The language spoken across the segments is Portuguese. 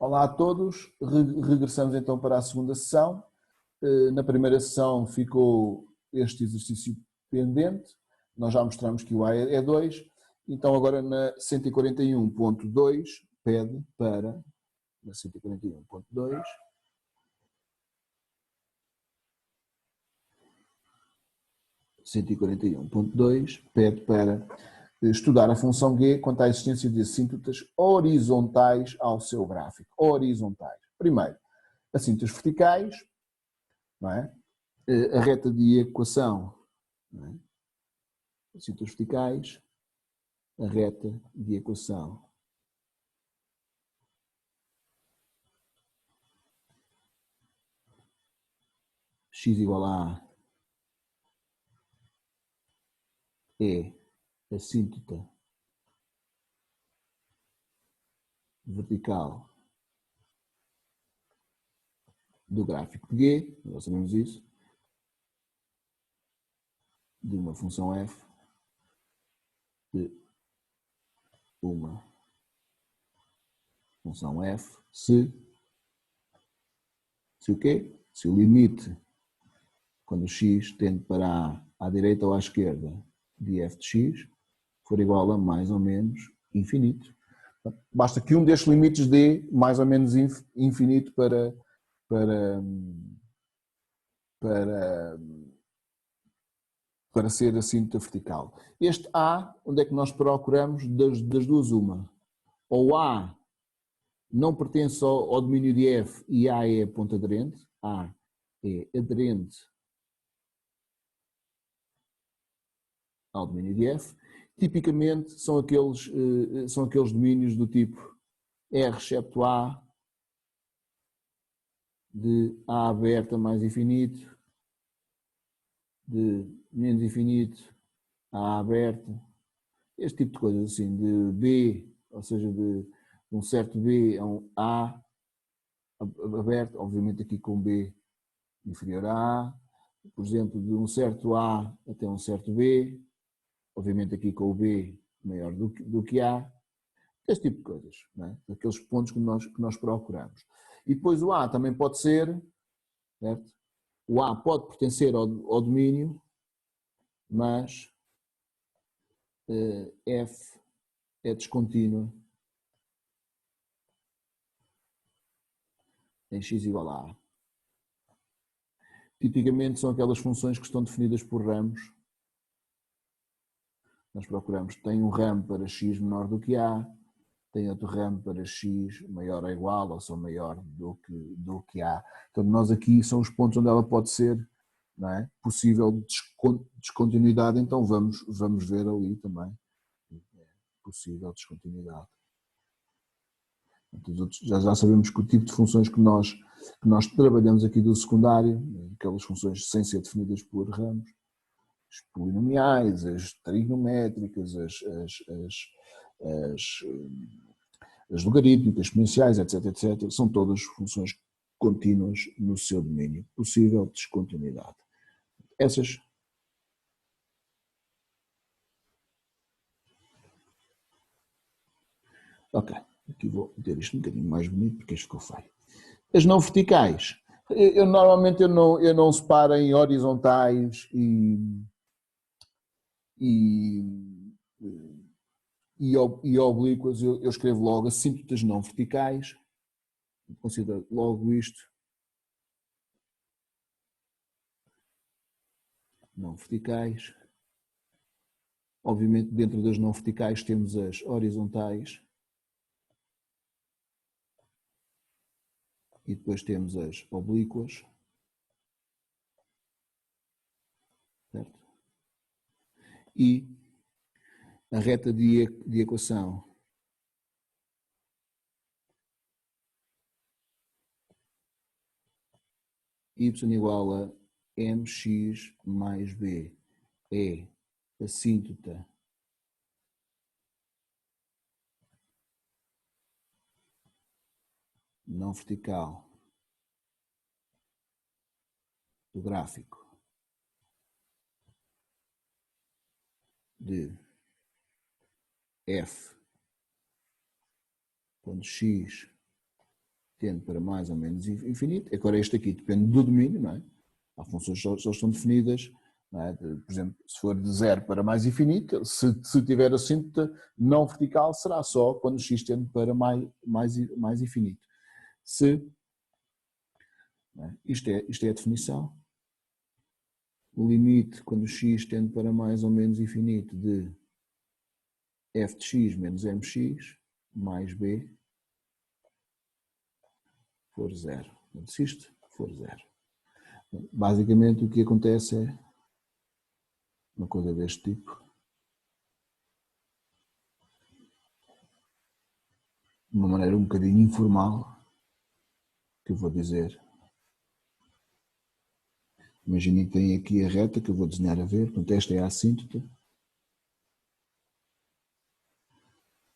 Olá a todos, regressamos então para a segunda sessão. Na primeira sessão ficou este exercício pendente, nós já mostramos que o A é 2, então agora na 141.2 pede para, na 141.2, pede para estudar a função G quanto à existência de assíntotas horizontais ao seu gráfico. Horizontais. Primeiro, assíntotas verticais, não é? A reta de equação, não é? Assíntotas verticais, a reta de equação x igual a A é assíntota vertical do gráfico de G, nós sabemos isso, de uma função f, de uma função f, se o quê? Se o limite, quando o x tende para A à direita ou à esquerda, de f de x, for igual a mais ou menos infinito. Basta que um destes limites dê mais ou menos infinito para ser assíntota vertical. Este A, onde é que nós procuramos? Das duas uma. Ou A não pertence ao domínio de F e A é ponto aderente, A é aderente ao domínio de F, tipicamente são aqueles domínios do tipo R excepto A, de A aberta mais infinito, de menos infinito a aberta, este tipo de coisas assim, de B, ou seja, de um certo B a um A aberto, obviamente aqui com B inferior a A, por exemplo, de um certo A até um certo B, obviamente aqui com o B maior do que A, este tipo de coisas, não é? Aqueles pontos que nós procuramos. E depois o A também pode ser, certo? O A pode pertencer ao domínio, mas F é descontínua em x igual a A. Tipicamente são aquelas funções que estão definidas por ramos. Nós procuramos, tem um ramo para x menor do que A, tem outro ramo para x maior ou igual, ou só maior do que A. Então nós aqui são os pontos onde ela pode ser, não é, possível descontinuidade, então vamos ver ali também possível descontinuidade. Já sabemos que o tipo de funções que nós trabalhamos aqui do secundário, aquelas funções sem ser definidas por ramos, as polinomiais, as trigonométricas, as logarítmicas, exponenciais, etc., são todas funções contínuas no seu domínio, possível descontinuidade. Essas. Ok, aqui vou meter isto um bocadinho mais bonito porque isto ficou feio. As não verticais, normalmente eu não separo em horizontais e oblíquas, eu escrevo logo assíntotas não verticais, considero logo isto não verticais. Obviamente dentro das não verticais temos as horizontais e depois temos as oblíquas, certo? E a reta de equação y igual a mx mais b é assíntota não vertical do gráfico de f quando x tende para mais ou menos infinito. Agora este aqui depende do domínio, não é? Há funções que só estão definidas, não é? Por exemplo, se for de 0 para mais infinito, se tiver assíntota não vertical, será só quando x tende para mais infinito. Isto é a definição. O limite quando x tende para mais ou menos infinito de f de x menos mx mais b for 0. Se isto for 0. Basicamente o que acontece é uma coisa deste tipo. De uma maneira um bocadinho informal, que eu vou dizer. Imaginem que tem aqui a reta que eu vou desenhar a ver. Portanto, esta é a assíntota.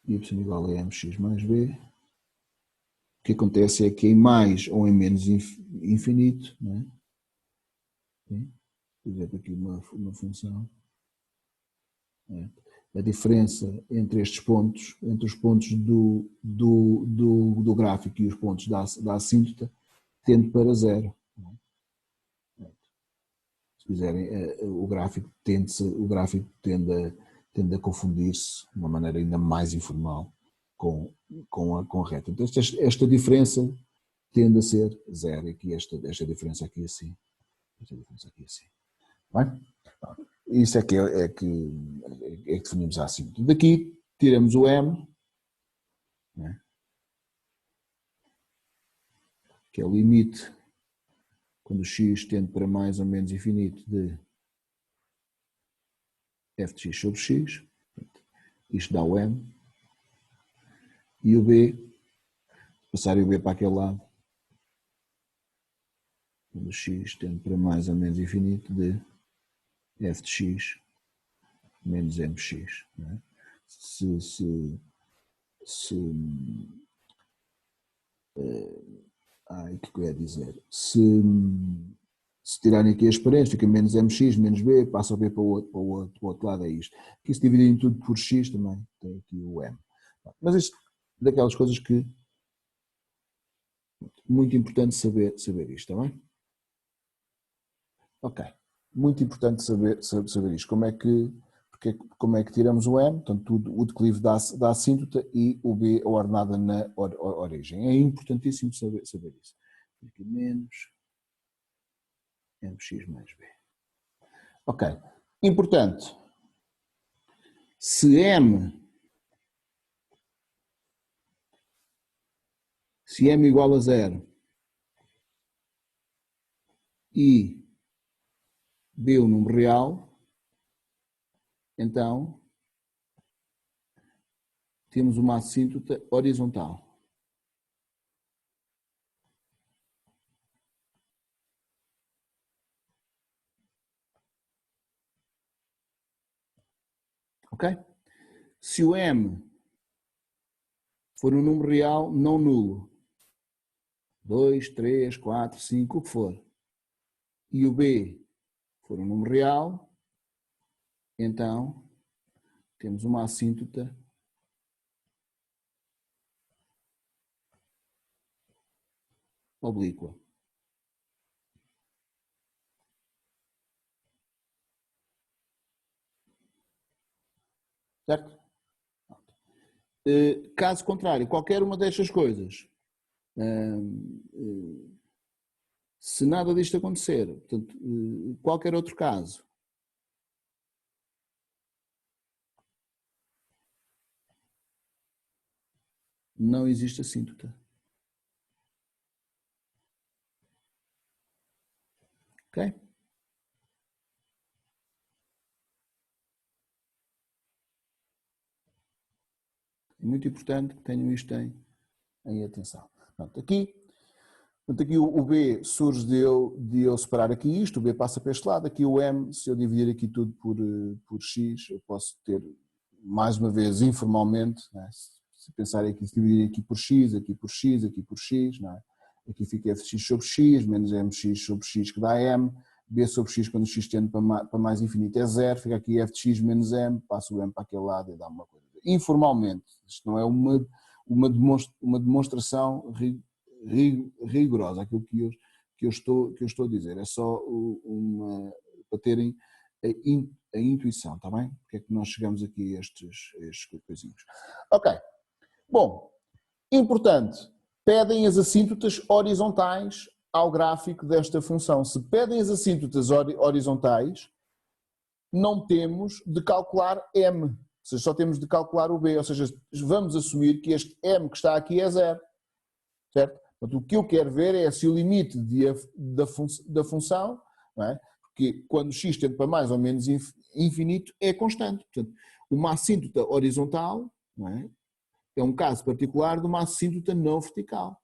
Y igual a mx mais b. O que acontece é que em mais ou em menos infinito, não é? Por exemplo, aqui uma função. A diferença entre estes pontos, entre os pontos do gráfico e os pontos da assíntota, tende para 0. Se quiserem, o gráfico tende a confundir-se de uma maneira ainda mais informal com a reta. Então, esta diferença tende a ser 0, aqui esta diferença aqui assim. Esta diferença aqui assim. Bem? Isso é que definimos a assíntota. Daqui tiramos o m, né? Que é o limite quando o x tende para mais ou menos infinito de f de x sobre x. Isto dá o m. E o b, passar o b para aquele lado, quando o x tende para mais ou menos infinito de f de x menos mx. Né? O que eu ia dizer? Se tirarem aqui as parentes, fica menos mx, menos b, passa o b para o outro lado, é isto. Aqui se dividirem tudo por x também, tem aqui o m. Mas isto é daquelas coisas que muito importante saber isto, está bem? Ok, muito importante saber isto. Como é que tiramos o m, portanto o declive da assíntota e o b a ordenada na origem. É importantíssimo saber isso. Aqui menos mx mais b. Ok, importante, se m igual a 0 e b um número real, então temos uma assíntota horizontal. Ok? Se o m for um número real não nulo, 2, 3, 4, 5, o que for, e o b for um número real, então temos uma assíntota oblíqua. Certo? Caso contrário, qualquer uma destas coisas, se nada disto acontecer, portanto, qualquer outro caso, não existe assíntota. Ok? É muito importante que tenham isto em atenção. Pronto, aqui o B surge de eu separar aqui isto, o B passa para este lado, aqui o M, se eu dividir aqui tudo por X, eu posso ter, mais uma vez, informalmente, né? Se pensarem aqui, se dividir aqui por X, aqui por X, aqui por X, não é? Aqui fica f de x sobre x, menos mx sobre x que dá m, b sobre x quando o x tende para mais infinito é 0, fica aqui f de x menos m, passa o m para aquele lado e dá uma coisa. Informalmente, isto não é uma demonstração rigorosa aquilo que eu estou a dizer. É só para terem a intuição, está bem? Porque é que nós chegamos aqui a estes coisinhos. Ok. Bom, importante, pedem as assíntotas horizontais ao gráfico desta função. Se pedem as assíntotas horizontais, não temos de calcular m, ou seja, só temos de calcular o b, ou seja, vamos assumir que este m que está aqui é zero, certo? Portanto, o que eu quero ver é se o limite da função, não é? Porque quando x tende para mais ou menos infinito é constante. Portanto, uma assíntota horizontal, não é? É um caso particular de uma assíntota não vertical.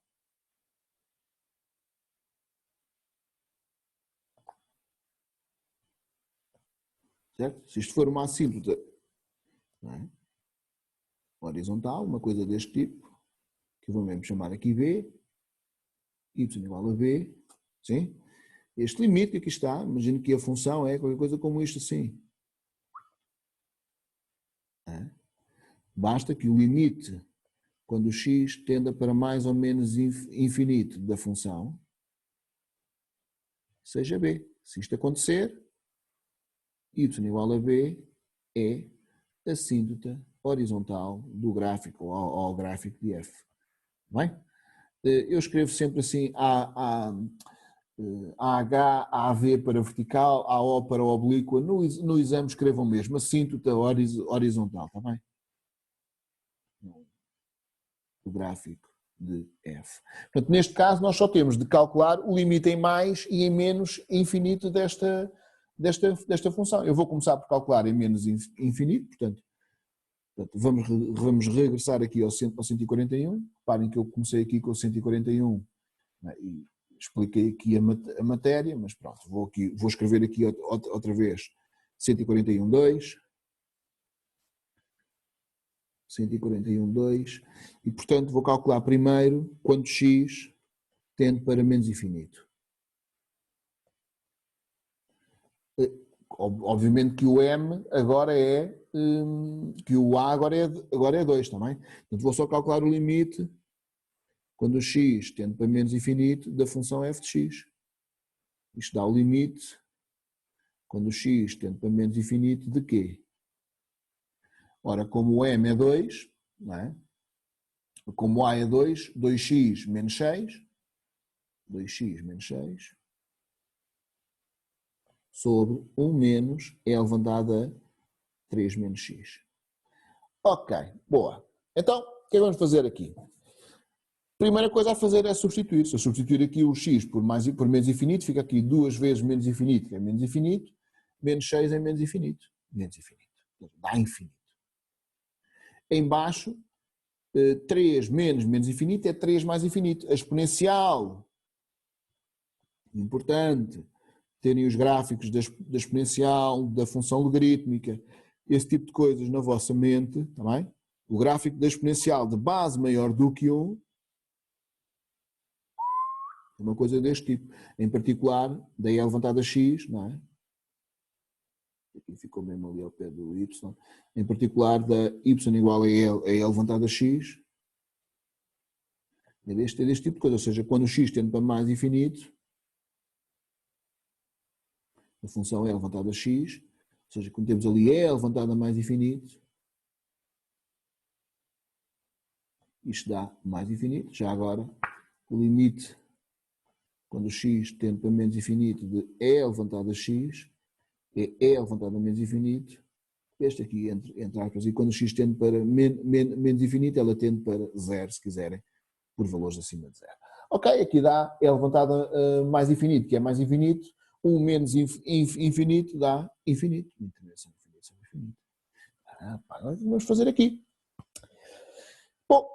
Certo? Se isto for uma assíntota, não é? Horizontal, uma coisa deste tipo, que vou mesmo chamar aqui B, y igual a B, sim? Este limite que aqui está, imagino que a função é qualquer coisa como isto assim. É? Basta que o limite, quando o x tenda para mais ou menos infinito da função, seja B. Se isto acontecer, y igual a B é a assíntota horizontal do gráfico ao gráfico de f. Bem? Eu escrevo sempre assim AH, AV para vertical, AO para oblíqua. No exame escrevam mesmo assíntota horizontal, está bem? O gráfico de f. Portanto, neste caso nós só temos de calcular o limite em mais e em menos infinito desta função. Eu vou começar por calcular em menos infinito, portanto vamos regressar aqui ao 141. Reparem que eu comecei aqui com o 141, né, e expliquei aqui a matéria, mas pronto, vou escrever aqui outra vez 141.2, 141.2, e portanto vou calcular primeiro quando x tende para menos infinito. Obviamente que o m agora que o a agora é 2 também. Portanto vou só calcular o limite quando o x tende para menos infinito da função f de x. Isto dá o limite quando o x tende para menos infinito de quê? Ora, como o m é 2, não é? Como o a é 2, 2x menos 6, 2x menos 6, sobre 1 menos é elevado a 3 menos x. Ok, boa. Então, o que vamos fazer aqui? Primeira coisa a fazer é substituir. Se eu substituir aqui o x por menos infinito, fica aqui 2 vezes menos infinito, que é menos infinito, menos 6 é menos infinito. Menos infinito. Dá infinito. Em baixo, 3 menos infinito é 3 mais infinito. A exponencial, importante, terem os gráficos da exponencial, da função logarítmica, esse tipo de coisas na vossa mente, está bem? O gráfico da exponencial de base maior do que 1, uma coisa deste tipo. Em particular, da E levantada a x, não é? Aqui ficou mesmo ali ao pé do y. Em particular, da y igual a E levantada a x. É deste tipo de coisa. Ou seja, quando o x tende para mais infinito, a função é levantada a x. Ou seja, quando temos ali E levantada a mais infinito, isto dá mais infinito. Já agora, o limite, quando o x tende para menos infinito, de E levantado a x, é E levantado a menos infinito, este aqui entre aspas, e quando o x tende para menos infinito, ela tende para zero, se quiserem, por valores acima de zero. Ok, aqui dá E levantado a mais infinito, que é mais infinito, 1 menos infinito dá infinito. Infinito. Vamos fazer aqui. Bom,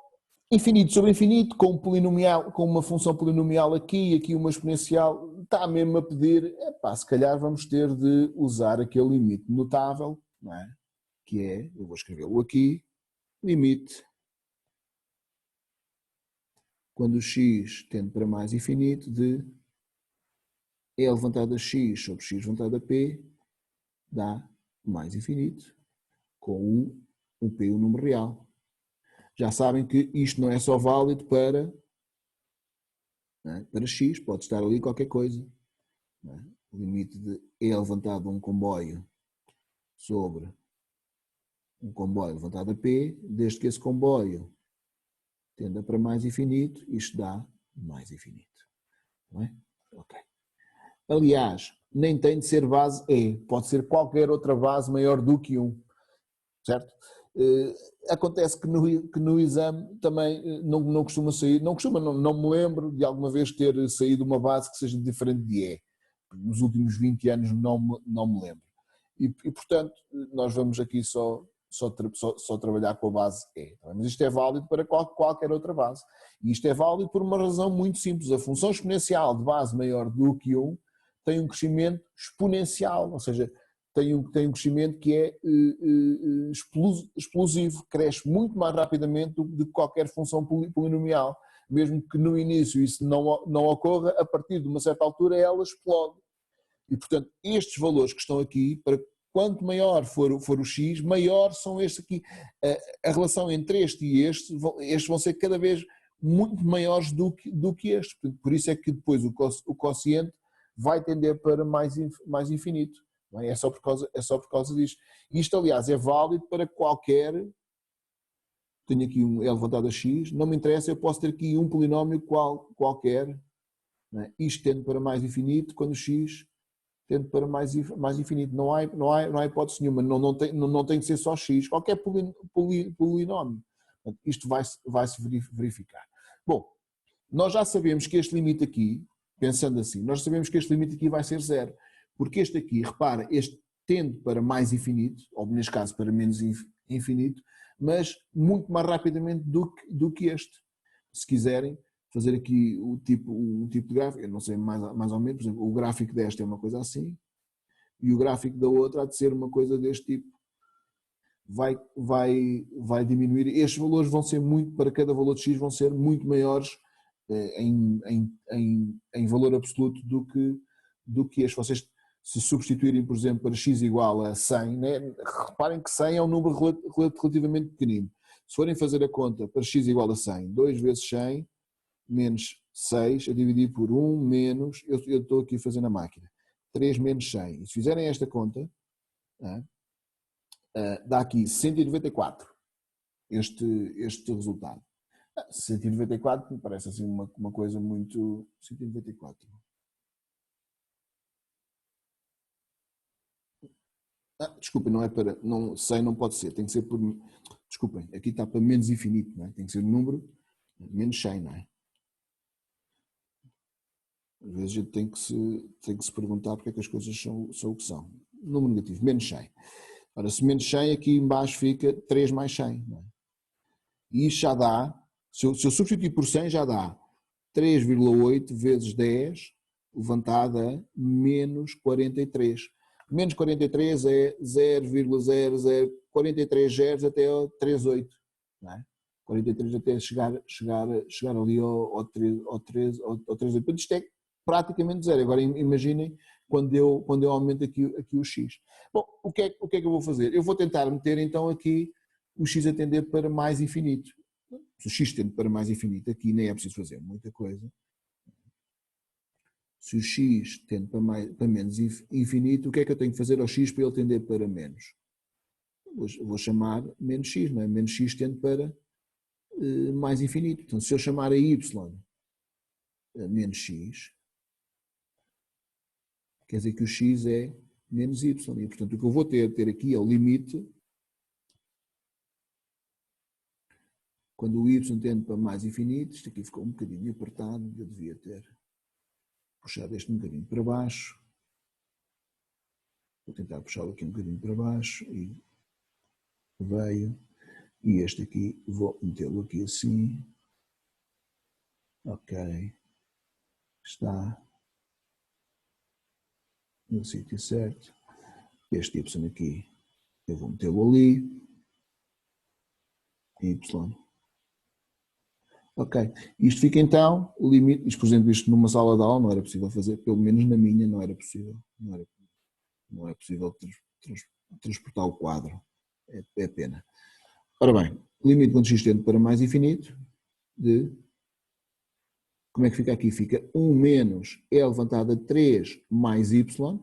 infinito sobre infinito, com um polinomial, com uma função polinomial aqui uma exponencial, está mesmo a pedir, se calhar vamos ter de usar aquele limite notável, não é? Que é, eu vou escrevê-lo aqui, limite quando o x tende para mais infinito de E levantado a x sobre x levantado a p dá mais infinito, com o p o número real. Já sabem que isto não é só válido para não é? Para x pode estar ali qualquer coisa. Não é? O limite de E levantado a um comboio sobre um comboio levantado a P, desde que esse comboio tenda para mais infinito, isto dá mais infinito. Não é? Ok. Aliás, nem tem de ser base E, pode ser qualquer outra base maior do que 1, certo? Acontece que no exame também não costuma sair, não me lembro de alguma vez ter saído uma base que seja diferente de E. Nos últimos 20 anos não me lembro. E portanto, nós vamos aqui só trabalhar com a base E. Mas isto é válido para qualquer outra base. E isto é válido por uma razão muito simples. A função exponencial de base maior do que 1 tem um crescimento exponencial, ou seja, tem um crescimento que é explosivo, cresce muito mais rapidamente do que qualquer função polinomial. Mesmo que no início isso não ocorra, a partir de uma certa altura ela explode. E, portanto, estes valores que estão aqui, para quanto maior for o x, maior são estes aqui. A relação entre este e estes vão ser cada vez muito maiores do que estes. Por isso é que depois o quociente vai tender para mais infinito. Não é? É só por causa disto. Isto, aliás, é válido para qualquer. Tenho aqui um L levantado a x, não me interessa, eu posso ter aqui um polinómio qualquer. Não é? Isto tende para mais infinito, quando o x tende para mais infinito. Não há hipótese nenhuma, não tem que ser só x, qualquer polinómio. Portanto, isto vai-se verificar. Bom, nós já sabemos que este limite aqui, pensando assim, nós sabemos que este limite aqui vai ser zero, porque este aqui, repara, este tende para mais infinito, ou neste caso para menos infinito, mas muito mais rapidamente do que este. Se quiserem fazer aqui um tipo de gráfico, eu não sei mais ou menos, por exemplo, o gráfico desta é uma coisa assim, e o gráfico da outra há de ser uma coisa deste tipo. Vai diminuir, estes valores vão ser para cada valor de x vão ser muito maiores em valor absoluto do que este. Vocês, se substituírem, por exemplo, para x igual a 100, né? Reparem que 100 é um número relativamente pequenino. Se forem fazer a conta para x igual a 100, 2 vezes 100 menos 6 a dividir por 1 menos, eu estou aqui fazendo a máquina, 3 menos 100. E se fizerem esta conta, dá aqui 194 este resultado. 194 me parece assim uma coisa muito... 194. Desculpem, não é para... 100 não pode ser, tem que ser por... Desculpem, aqui está para menos infinito, não é? Tem que ser um número menos 100, não é? Às vezes a gente tem que se perguntar porque é que as coisas são o que são. Número negativo, menos 100. Ora, se menos 100, aqui embaixo fica 3 mais 100. Não é? E isto já dá, se eu substituir por 100, já dá 3,8 vezes 10, levantado a menos 43. Menos 43 é 0,0043 zeros até 3,8. Não é? 43 até chegar ali ao 3,8. Portanto, isto é praticamente zero. Agora imaginem quando eu aumento aqui o x. Bom, o que é que eu vou fazer? Eu vou tentar meter então aqui o x a tender para mais infinito. Se o x tende para mais infinito, aqui nem é preciso fazer muita coisa. Se o x tende para menos infinito, o que é que eu tenho que fazer ao x para ele tender para menos? Vou chamar menos x, não é? Menos x tende para mais infinito. Então, se eu chamar a y menos x, quer dizer que o x é menos y. E, portanto, o que eu vou ter aqui é o limite, quando o y tende para mais infinito, isto aqui ficou um bocadinho apertado, eu devia ter puxado este um bocadinho para baixo. Vou tentar puxá-lo aqui um bocadinho para baixo e veio. E este aqui, vou metê-lo aqui assim. Ok. Está no sítio certo. Este y aqui, eu vou metê-lo ali. Y. Ok. Isto fica então, o limite, isto, por exemplo, isto numa sala de aula não era possível fazer, pelo menos na minha não era possível. Não é possível transportar o quadro. É pena. Ora bem, limite quando x tende para mais infinito de Como é que fica aqui? Fica 1 menos E elevado a 3 mais Y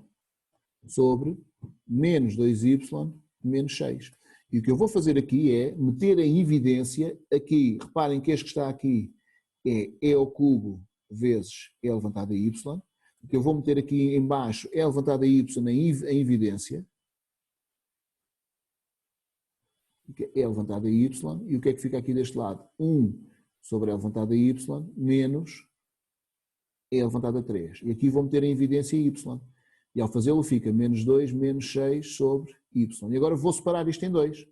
sobre menos 2Y menos 6. E o que eu vou fazer aqui é meter em evidência aqui, reparem que este que está aqui é E ao cubo vezes E elevado a Y. O que eu vou meter aqui em baixo é elevado a Y em evidência. E elevado a Y. E o que é que fica aqui deste lado? 1 sobre E elevado a Y menos E elevado a 3. E aqui vou meter em evidência Y. E ao fazê-lo fica menos 2 menos 6 sobre Y. E agora vou separar isto em 2.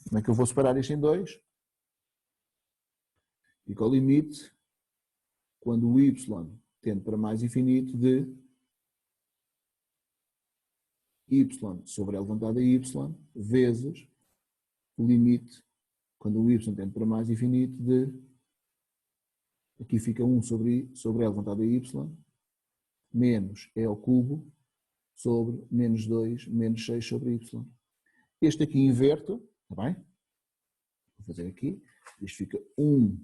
Como é que eu vou separar isto em 2? Fica ao limite, quando o Y tende para mais infinito, de Y sobre E elevado a Y vezes o limite, quando o Y tende para mais infinito, de, aqui fica 1 sobre E elevado a Y, menos E ao cubo, sobre menos 2 menos 6 sobre Y. Este aqui inverto, está bem? Vou fazer aqui, isto fica 1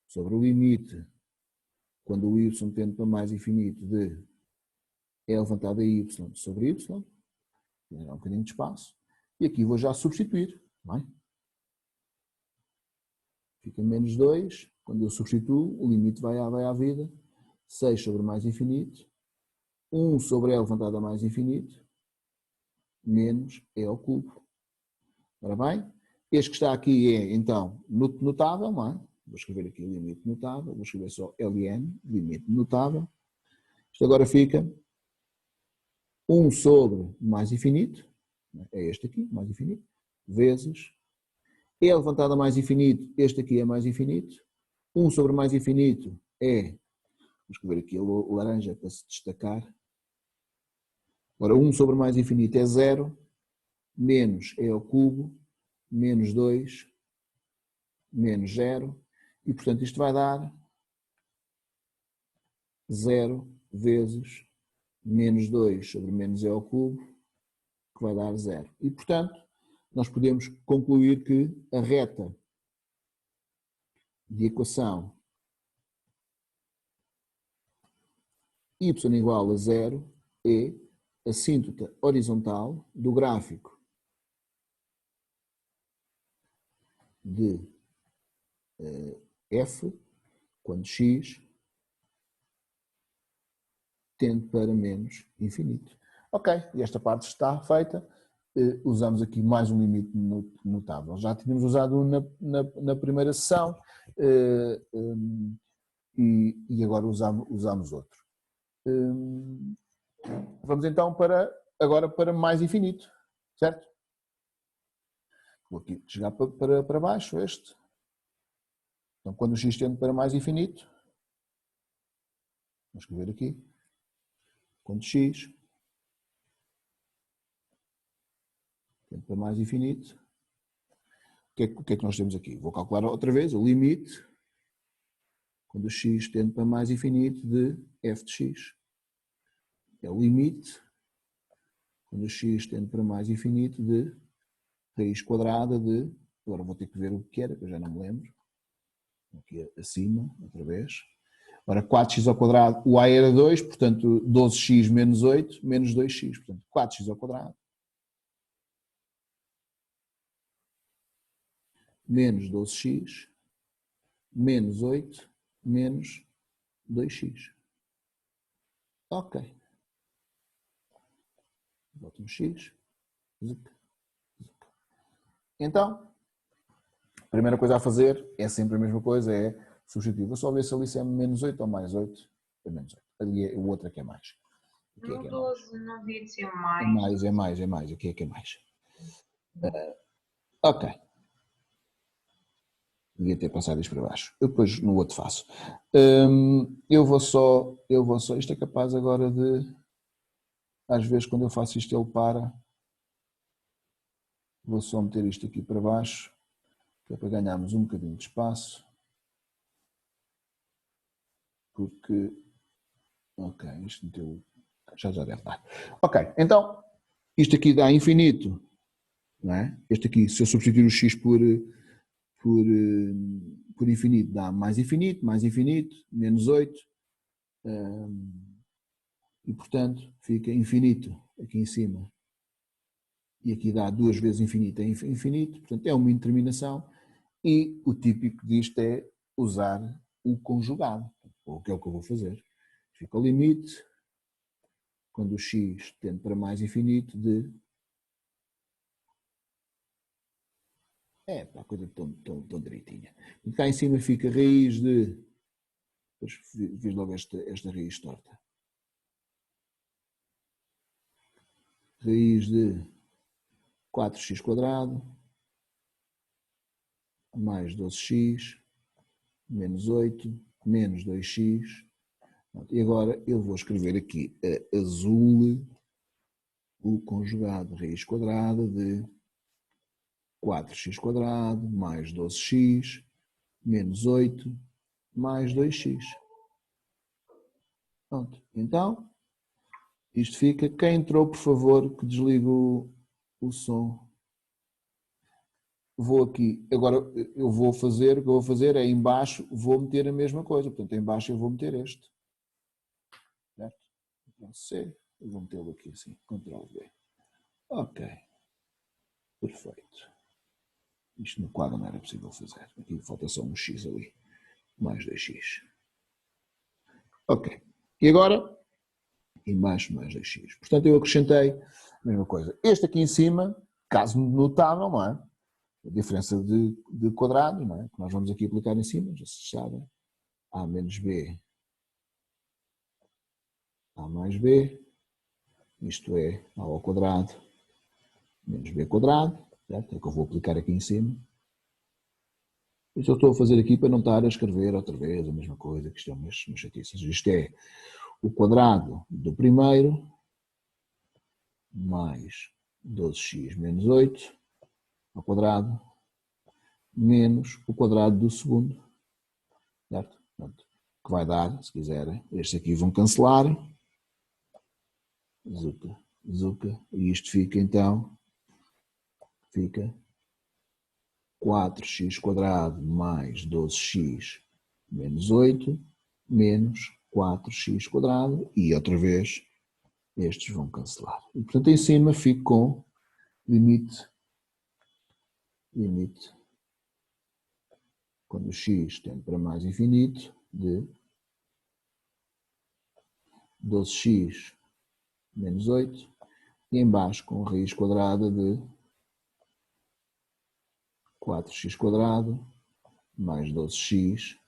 sobre o limite, quando o Y tende para mais infinito, de E elevado a Y sobre Y, vou dar um bocadinho de espaço, e aqui vou já substituir, está bem? Fica menos 2, quando eu substituo, o limite vai à vida, 6 sobre mais infinito, 1 sobre E elevado a mais infinito, menos E ao cubo. Ora bem, este que está aqui é, então, notável, não é? Vou escrever aqui limite notável, vou escrever só LN, limite notável. Isto agora fica 1 sobre mais infinito, é este aqui, mais infinito, vezes E elevado a mais infinito, este aqui é mais infinito, 1 sobre mais infinito é, vou escrever aqui o laranja para se destacar, agora 1 sobre mais infinito é 0, menos E ao cubo, menos 2, menos 0, e portanto isto vai dar 0 vezes menos 2 sobre menos E ao cubo, que vai dar 0. E portanto, nós podemos concluir que a reta de equação y igual a 0 é a assíntota horizontal do gráfico de f, quando x tende para menos infinito. Ok, e esta parte está feita. Usamos aqui mais um limite notável. Já tínhamos usado na primeira sessão e agora usamos outro. Vamos então agora para mais infinito, certo? Vou aqui chegar para baixo este. Então quando o x tende para mais infinito, vamos escrever aqui, quando x tende para mais infinito, o que é que nós temos aqui? Vou calcular outra vez o limite, quando o x tende para mais infinito, de f de x. É o limite, quando o x tende para mais infinito, de raiz quadrada de, agora vou ter que ver o que era, que eu já não me lembro, aqui acima, outra vez. Ora, 4x ao quadrado, o a era 2, portanto 12x menos 8, menos 2x, portanto 4x ao quadrado, menos 12x, menos 8, menos 2x. Ok. Boto um x. Então, a primeira coisa a fazer é sempre a mesma coisa, é substituir. Vou só ver se ali se é menos 8 ou mais 8. É menos 8. Ali é o outro que é mais. Aqui no 12 não devia ser mais. É mais. Aqui é que é mais. Ok. Devia ter passado isto para baixo. Eu depois no outro faço. Eu vou só, isto é capaz agora de, às vezes quando eu faço isto ele para. Vou só meter isto aqui para baixo, que é para ganharmos um bocadinho de espaço. Porque, ok, isto meteu, já deve dar. Ok, então, isto aqui dá infinito, não é? Este aqui, se eu substituir o x por por infinito dá mais infinito, menos 8. E, portanto, fica infinito aqui em cima. E aqui dá 2 vezes infinito é infinito. Portanto, é uma indeterminação. E o típico disto é usar o conjugado, que é o que eu vou fazer. Fica o limite, quando o x tende para mais infinito, de... a coisa tão direitinha. E cá em cima fica raiz de... Depois fiz logo esta raiz torta. Raiz de 4x² mais 12x menos 8 menos 2x. E agora eu vou escrever aqui a azul o conjugado raiz quadrada de 4x² mais 12x menos 8 mais 2x. Pronto. Então, isto fica. Quem entrou, por favor, que desligue o som. Vou aqui. Agora, eu vou fazer, o que eu vou fazer é, em baixo, vou meter a mesma coisa. Portanto, em baixo eu vou meter este. Certo? Ctrl C. Eu vou metê-lo aqui assim. Ctrl V. Ok. Perfeito. Isto no quadro não era possível fazer. Aqui falta só um x ali. Mais 2x. Ok. E agora, em baixo mais 2x. Portanto, eu acrescentei a mesma coisa. Este aqui em cima, caso notável, não é? A diferença de quadrados, não é? Que nós vamos aqui aplicar em cima, já se sabe. A menos b, a mais b, isto é a ao quadrado menos b quadrado, certo? É que eu vou aplicar aqui em cima. Isto eu estou a fazer aqui para não estar a escrever outra vez a mesma coisa, que isto é umas chatices. Isto é o quadrado do primeiro mais 12x menos 8 ao quadrado menos o quadrado do segundo, certo? Portanto, que vai dar, se quiserem, estes aqui vão cancelar, zuca, e isto fica então, fica 4x² mais 12x menos 8 menos 4x², e outra vez estes vão cancelar. E, portanto, em cima fico com limite, quando o x tende para mais infinito, de 12x menos 8, e em baixo com raiz quadrada de 4x² mais 12x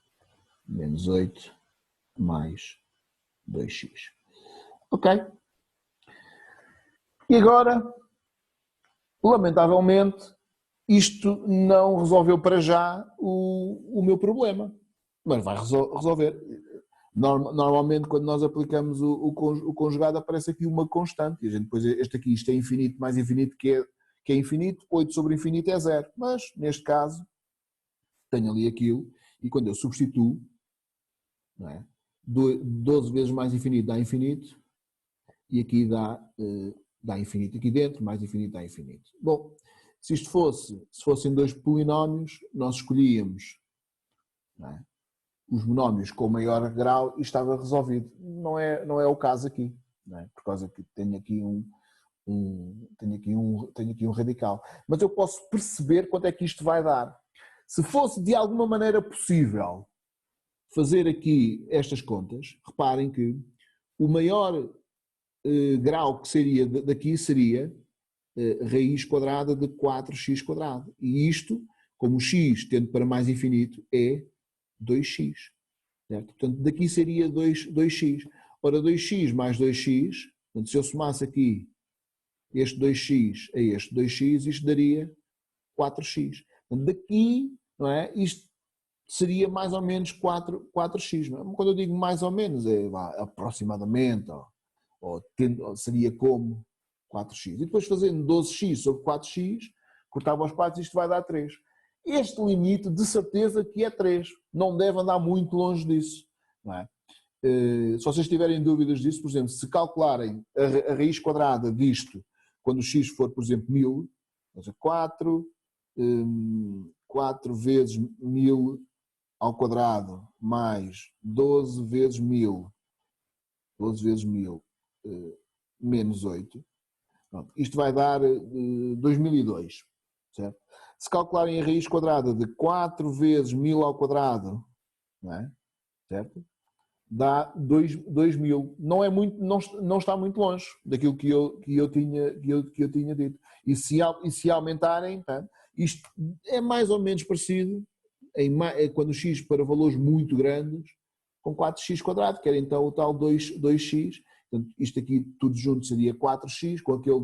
menos 8 mais 2x. Ok? E agora, lamentavelmente, isto não resolveu para já o meu problema, mas vai resolver. Normalmente, quando nós aplicamos o conjugado, aparece aqui uma constante, e a gente depois, isto é infinito mais infinito que é infinito, 8 sobre infinito é 0, mas neste caso, tenho ali aquilo, e quando eu substituo, não é? 12 vezes mais infinito dá infinito, e aqui dá infinito aqui dentro, mais infinito dá infinito. Bom, se fossem 2 polinómios, nós escolhíamos, não é, os monómios com maior grau e estava resolvido. Não é o caso aqui, não é? Por causa que tenho aqui um radical. Mas eu posso perceber quanto é que isto vai dar. Se fosse de alguma maneira possível fazer aqui estas contas, reparem que o maior grau que seria daqui seria raiz quadrada de 4x². E isto, como x tende para mais infinito, é 2x. Certo? Portanto, daqui seria 2x. Ora, 2x mais 2x, portanto, se eu somasse aqui este 2x a este 2x, isto daria 4x. Portanto, daqui, não é? Isto seria mais ou menos 4x. Não é? Quando eu digo mais ou menos, é aproximadamente, ou seria como 4x. E depois fazendo 12x sobre 4x, cortava aos 4, isto vai dar 3. Este limite, de certeza que é 3. Não deve andar muito longe disso. Não é? Se vocês tiverem dúvidas disso, por exemplo, se calcularem a raiz quadrada disto, quando o x for, por exemplo, 1000, 4 4 vezes 1000 ao quadrado mais 12 vezes 1000, 12 vezes 1000 menos 8. Pronto, isto vai dar 2002, certo? Se calcularem a raiz quadrada de 4 vezes 1000 ao quadrado, não é? Certo? Dá 2000. Não é muito, não está muito longe daquilo que eu tinha dito. E se aumentarem, tá? Isto é mais ou menos parecido quando x para valores muito grandes com 4x quadrado, que era então o tal 2x. Portanto, isto aqui tudo junto seria 4x, com aquele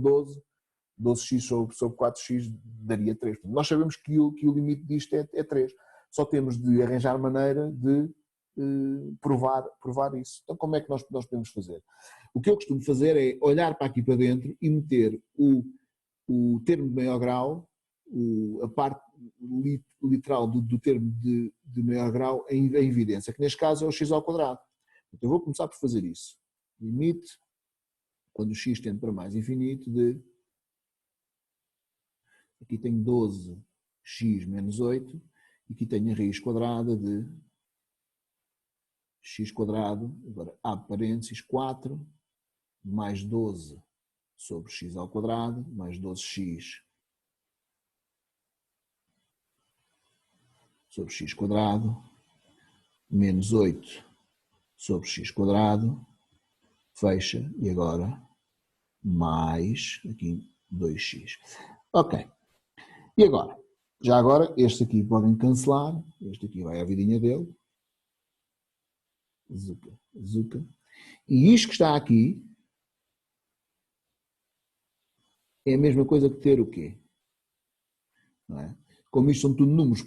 12x sobre 4x daria 3. Portanto, nós sabemos que o limite disto é 3. Só temos de arranjar maneira de provar isso. Então, como é que nós podemos fazer? O que eu costumo fazer é olhar para aqui para dentro e meter o termo de maior grau, a parte literal do termo de maior grau em evidência, que neste caso é o x ao quadrado. Então, eu vou começar por fazer isso. Limite, quando o x tende para mais infinito, aqui tenho 12x menos 8, e aqui tenho a raiz quadrada de x quadrado, agora abre parênteses, 4 mais 12 sobre x ao quadrado, mais 12x sobre x quadrado, menos 8 sobre x quadrado, fecha, e agora mais, aqui, 2x. Ok. E agora? Já agora, este aqui podem cancelar, este aqui vai à vidinha dele. Zuca. E isto que está aqui é a mesma coisa que ter o quê? Não é? Como isto são tudo números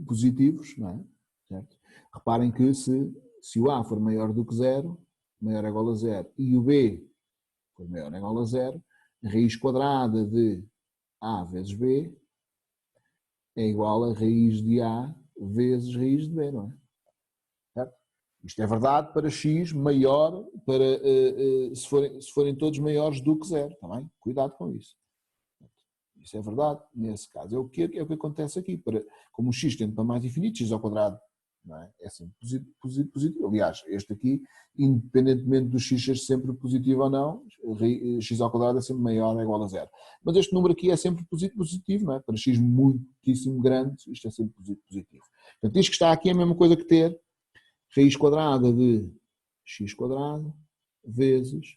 positivos, não é? Certo? Reparem que se o A for maior do que 0, maior ou igual a 0, e o B for maior ou igual a 0, a raiz quadrada de A vezes B é igual a raiz de A vezes raiz de B, não é? Certo? Isto é verdade para x maior, se forem todos maiores do que 0, está bem? Cuidado com isso. Isso é verdade nesse caso. É o que acontece aqui. Como o x tende para mais infinito, x ao quadrado, não é? É sempre positivo. Aliás, este aqui, independentemente do x ser sempre positivo ou não, x ao quadrado é sempre maior ou igual a 0. Mas este número aqui é sempre positivo, não é? Para x muitíssimo grande, isto é sempre positivo. Portanto, isto que está aqui é a mesma coisa que ter raiz quadrada de x quadrado vezes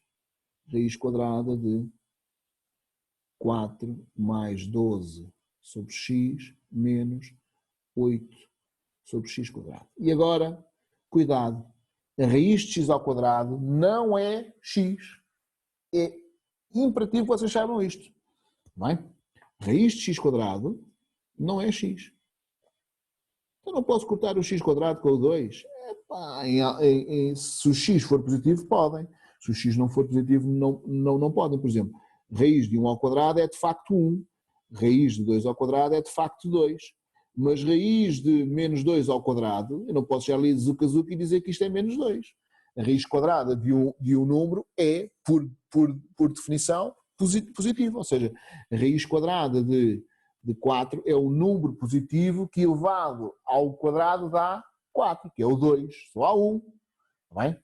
raiz quadrada de 4 mais 12 sobre x menos 8 sobre x quadrado. E agora, cuidado, a raiz de x ao quadrado não é x. É imperativo que vocês saibam isto. Não é? Raiz de x quadrado não é x. Eu não posso cortar o x quadrado com o 2. Se o x for positivo, podem. Se o x não for positivo, não podem. Por exemplo, raiz de 1 ao quadrado é de facto 1. Raiz de 2 ao quadrado é de facto 2. Mas raiz de menos 2 ao quadrado, eu não posso chegar ali de zuca e dizer que isto é menos 2. A raiz quadrada de um número é, por definição, positiva. Ou seja, a raiz quadrada de 4 é um número positivo que elevado ao quadrado dá 4, que é o 2. Só há 1. Está bem?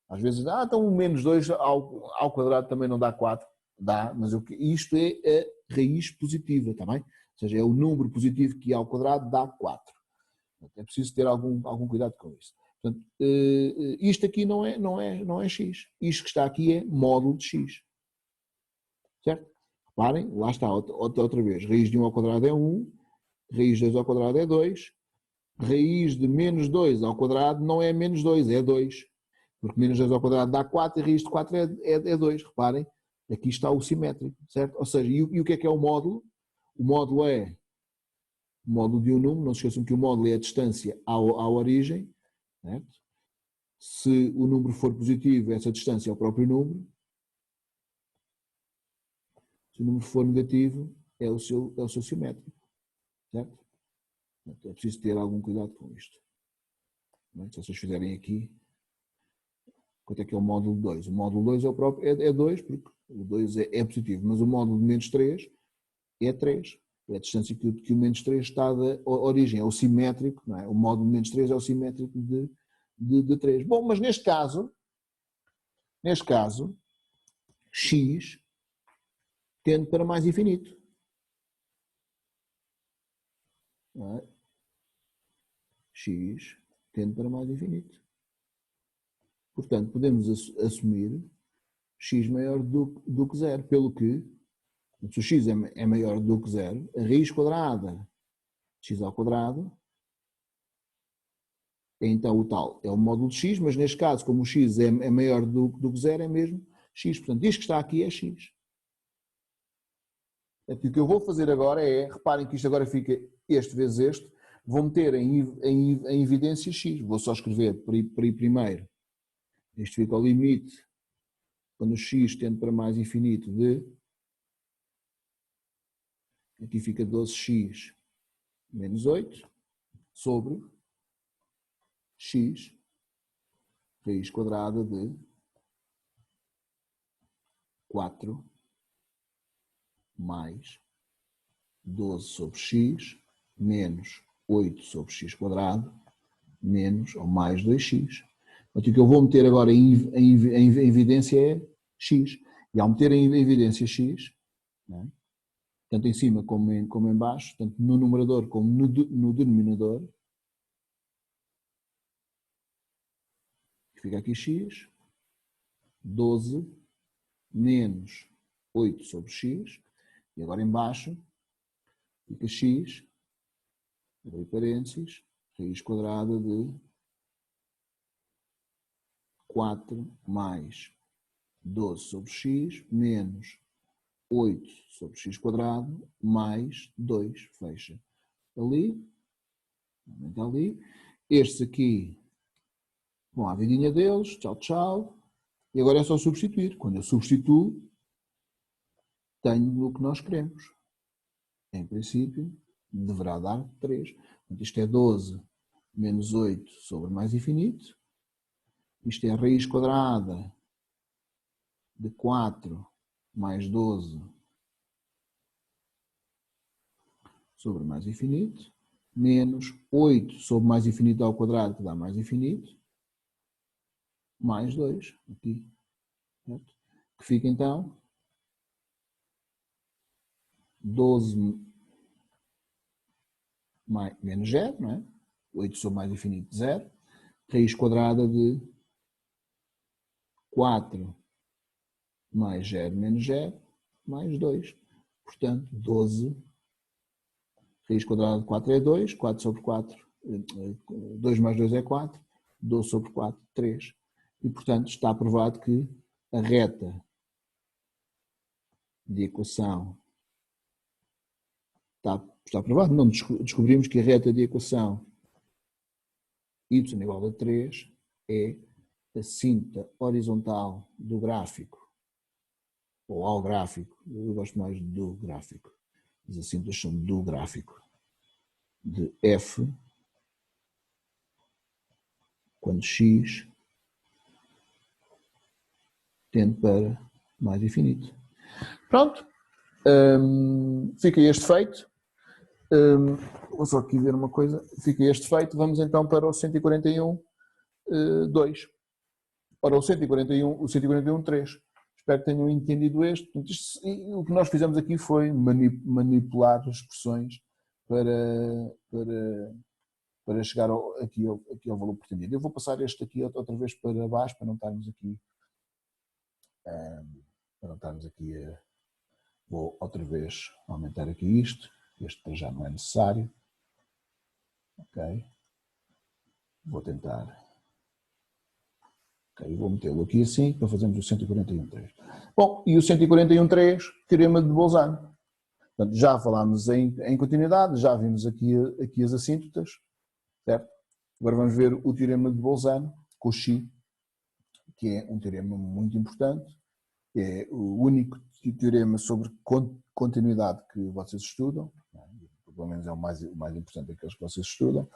Às vezes, então menos 2 ao quadrado também não dá 4. Dá, mas isto é a raiz positiva, está bem? Ou seja, é o número positivo que ao quadrado dá 4. É preciso ter algum cuidado com isso. Portanto, isto aqui não é x. Isto que está aqui é módulo de x. Certo? Reparem, lá está, outra vez. Raiz de 1 ao quadrado é 1, raiz de 2 ao quadrado é 2, raiz de menos 2 ao quadrado não é menos 2, é 2. Porque menos 2 ao quadrado dá 4 e raiz de 4 é 2. Reparem, aqui está o simétrico, certo? Ou seja, e o que é o módulo? O módulo é o módulo de um número, não se esqueçam que o módulo é a distância à origem, certo? Se o número for positivo, essa distância é o próprio número. Se o número for negativo, é o seu simétrico, certo? É preciso ter algum cuidado com isto. Se vocês fizerem aqui, quanto é que é o módulo 2? O módulo 2 é o próprio, é 2, porque o 2 é positivo, mas o módulo de menos 3 é 3. É a distância que o menos 3 está da origem, é o simétrico, não é? O módulo menos 3 é o simétrico de 3. Bom, mas neste caso, x tende para mais infinito. Não é? X tende para mais infinito. Portanto, podemos assumir x maior do que 0, pelo que, se o x é maior do que 0, a raiz quadrada de x ao quadrado é então o tal, é o módulo de x, mas neste caso, como o x é maior do que 0, é mesmo x. Portanto, isto que está aqui é x. O que eu vou fazer agora é, reparem que isto agora fica este vezes este, vou meter em evidência x. Vou só escrever primeiro. Isto fica ao limite, quando o x tende para mais infinito de, aqui fica 12x menos 8, sobre x, raiz quadrada de 4 mais 12 sobre x menos 8 sobre x quadrado menos ou mais 2x. O que eu vou meter agora em evidência é x. E ao meter em evidência x, né, tanto em cima como em baixo, tanto no numerador como no denominador, fica aqui x, 12 menos 8 sobre x, e agora em baixo fica x, abre parênteses, raiz quadrada de 4 mais 12 sobre x menos 8 sobre x quadrado mais 2, fecha. Ali, aumenta ali. Estes aqui vão à vidinha deles, tchau, tchau. E agora é só substituir. Quando eu substituo, tenho o que nós queremos. Em princípio, deverá dar 3. Portanto, isto é 12 menos 8 sobre mais infinito. Isto é a raiz quadrada de 4 mais 12 sobre mais infinito, menos 8 sobre mais infinito ao quadrado, que dá mais infinito, mais 2, aqui, certo? Que fica então 12 menos 0, não é? 8 sobre mais infinito, 0. Raiz quadrada de 4 mais 0 menos 0, mais 2. Portanto, 12. Raiz quadrada de 4 é 2, 4 sobre 4, 2 mais 2 é 4, 12 sobre 4, 3. E, portanto, está provado que a reta de equação está provado, não, descobrimos que a reta de equação y igual a 3 é a cinta horizontal do gráfico, ou ao gráfico, eu gosto mais do gráfico, as cintas são do gráfico, de f, quando x tende para mais infinito. Pronto, fica este feito. Vou só aqui ver uma coisa, fica este feito, vamos então para o 141.2. Ora, o 141.3. Espero que tenham entendido este. O que nós fizemos aqui foi manipular as expressões para chegar aqui ao valor pretendido. Eu vou passar este aqui outra vez para baixo, para não estarmos aqui, vou outra vez aumentar aqui isto. Este para já não é necessário. Ok. Vou tentar. Ok, vou metê-lo aqui assim, para fazermos o 141.3. Bom, e o 141.3, teorema de Bolzano. Portanto, já falámos em continuidade, já vimos aqui as assíntotas, certo? Agora vamos ver o teorema de Bolzano, Cauchy, que é um teorema muito importante, é o único teorema sobre continuidade que vocês estudam, pelo menos é o mais importante daqueles que vocês estudam,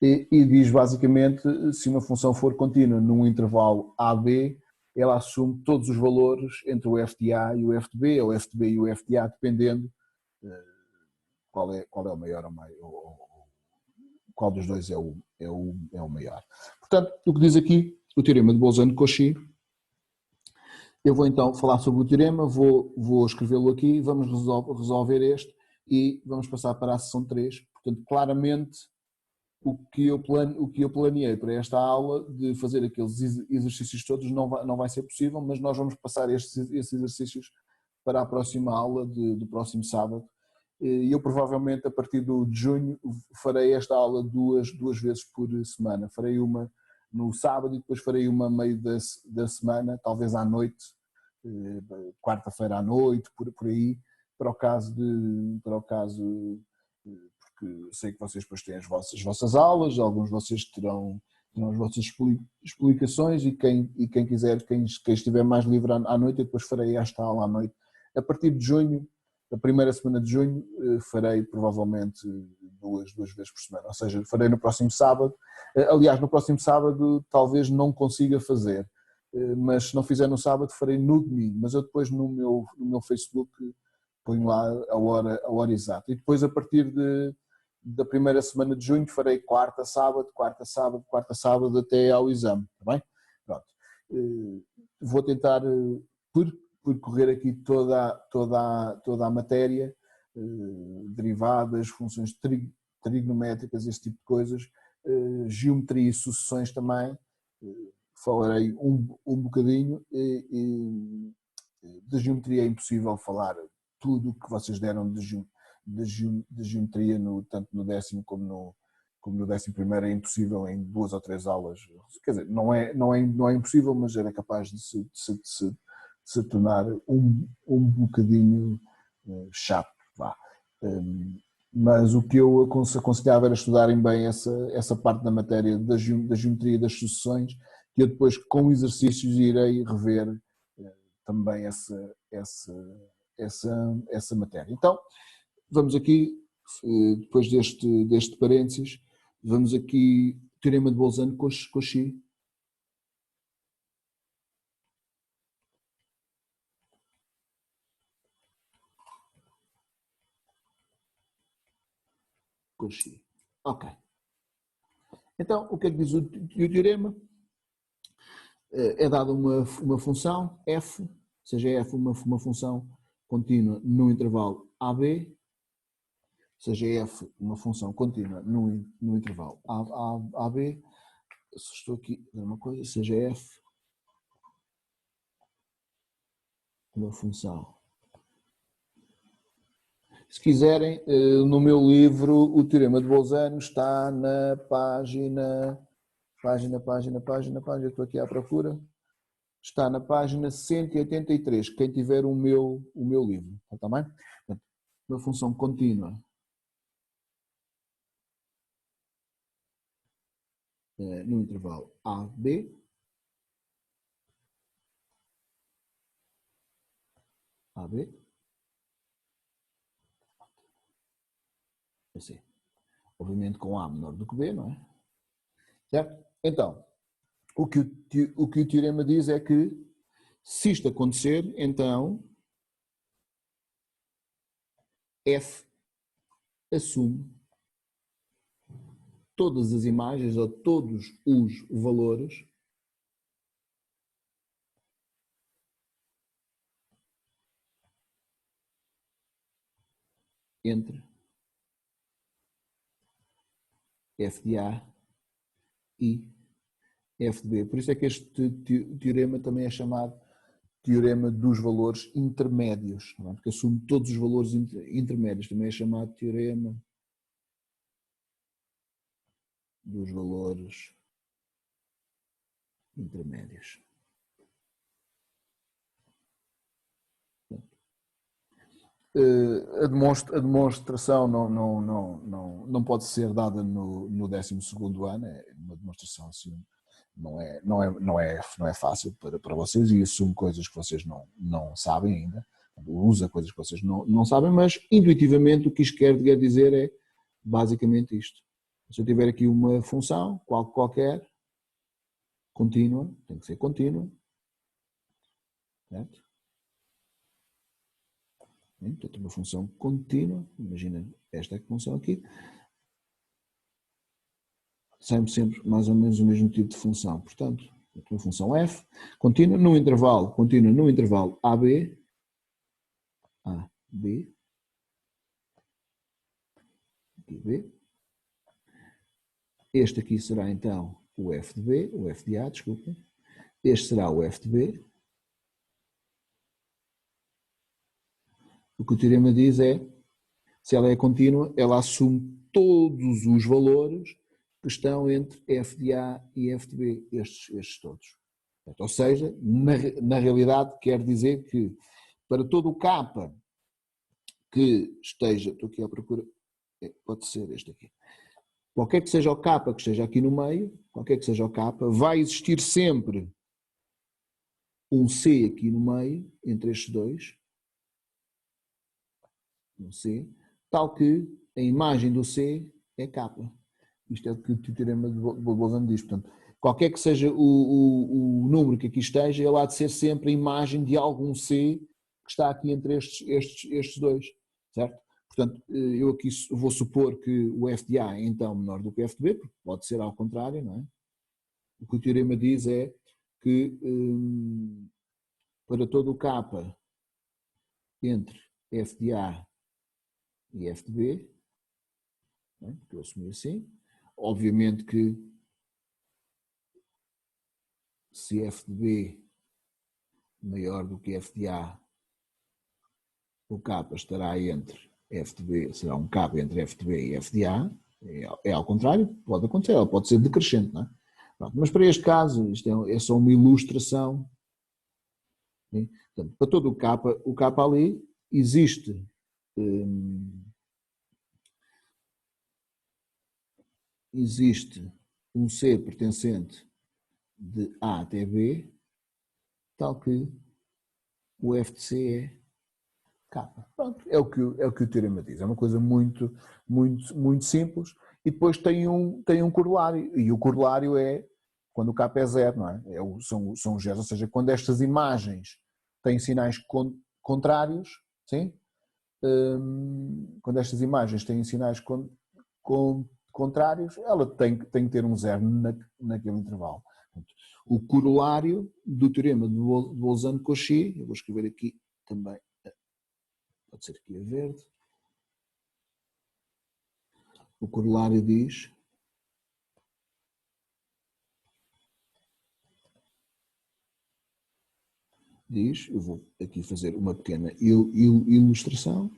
e diz basicamente, se uma função for contínua num intervalo AB, ela assume todos os valores entre o f de A e o f de B, ou f de B e o f de A, dependendo qual é o maior qual dos dois é o maior. Portanto, o que diz aqui o teorema de Bolzano-Cauchy, eu vou então falar sobre o teorema, vou escrevê-lo aqui, vamos resolver este e vamos passar para a sessão 3. Portanto, claramente, o que eu planeei para esta aula de fazer aqueles exercícios todos não vai ser possível, mas nós vamos passar esses exercícios para a próxima aula do próximo sábado. E eu provavelmente a partir de junho farei esta aula duas vezes por semana. Farei uma no sábado e depois farei uma a meio da semana, talvez à noite, quarta-feira à noite, por aí, para o caso, porque sei que vocês depois têm as vossas aulas, alguns de vocês terão as vossas explicações e quem quiser, quem estiver mais livre à noite, eu depois farei esta aula à noite. A partir de junho, a primeira semana de junho, farei provavelmente duas vezes por semana, ou seja, farei no próximo sábado. Aliás, no próximo sábado talvez não consiga fazer, mas se não fizer no sábado farei no domingo, mas eu depois no meu Facebook ponho lá a hora exata. E depois a partir da primeira semana de junho farei quarta, sábado, até ao exame, está bem? Pronto. Vou tentar percorrer aqui toda a matéria, derivadas, funções trigonométricas, esse tipo de coisas, geometria e sucessões também, falarei um bocadinho, de geometria é impossível falar tudo o que vocês deram de geometria, tanto no 10º como no 11º, é impossível em 2 ou 3 aulas, quer dizer, não é impossível, mas era capaz de se tornar um bocadinho chato, vá. Mas o que eu aconselhava era estudarem bem essa parte da matéria da geometria e das sucessões, que eu depois com exercícios irei rever também essa matéria. Então, vamos aqui, depois deste parênteses, vamos aqui, teorema de Bolzano-Cauchy. Cauchy. Ok. Então, o que é que diz o teorema? É dada uma função f, seja f uma função contínua no intervalo AB, seja f uma função contínua no intervalo AB, estou aqui a dar uma coisa, seja f uma função. Se quiserem, no meu livro, o teorema de Bolzano está na página, eu estou aqui à procura, está na página 183, quem tiver o meu livro, está bem? Portanto, uma função contínua no intervalo AB, assim, obviamente com A menor do que B, não é? Certo? Então, o que o teorema diz é que, se isto acontecer, então F assume todas as imagens ou todos os valores entre F de A e F de B. Por isso é que este teorema também é chamado teorema dos valores intermédios, porque assume todos os valores intermédios. Também é chamado teorema dos valores intermédios. A demonstração não pode ser dada no 12º ano, é uma demonstração assim, não é fácil para vocês, e assume coisas que vocês não sabem ainda, usa coisas que vocês não sabem, mas intuitivamente o que isto quer dizer é basicamente isto. Se eu tiver aqui uma função, qualquer, contínua, tem que ser contínua, certo? Portanto, uma função contínua, imagina esta função aqui, sempre mais ou menos o mesmo tipo de função. Portanto, uma função f contínua no intervalo AB, AB, aqui B. Este aqui será então o f de B, o f de A, desculpa. Este será o f de B. O que o teorema diz é, se ela é contínua, ela assume todos os valores que estão entre f de A e f de B, estes todos. Ou seja, na realidade quer dizer que para todo o K que esteja, estou aqui à procura, pode ser este aqui, qualquer que seja o K que esteja aqui no meio, qualquer que seja o K, vai existir sempre um C aqui no meio, entre estes dois, um C, tal que a imagem do C é K. Isto é o que o teorema de Bolzano diz. Portanto, qualquer que seja o número que aqui esteja, ele há de ser sempre a imagem de algum C que está aqui entre estes dois, certo? Portanto, eu aqui vou supor que o f de A é então menor do que o f de B, porque pode ser ao contrário, não é? O que o teorema diz é que para todo o K entre f de A e f de B, não é? Que eu assumi assim, obviamente que se f de B maior do que f de A, o K estará entre f de B, será um K entre f de B e f de A, é ao contrário, pode acontecer, ela pode ser decrescente, não é? Pronto, mas para este caso, isto é só uma ilustração. Portanto, para todo o K ali existe um C pertencente de A até B, tal que o f de C é K. Pronto, é o que o teorema diz. É uma coisa muito simples. E depois tem um corolário. E o corolário é quando o K é zero, não é? São os zeros. Ou seja, quando estas imagens têm sinais contrários, sim? Quando estas imagens têm sinais contrários, ela tem que ter um zero naquele intervalo. O corolário do teorema de Bolzano-Cauchy, eu vou escrever aqui também, pode ser aqui a verde, o corolário diz eu vou aqui fazer uma pequena ilustração,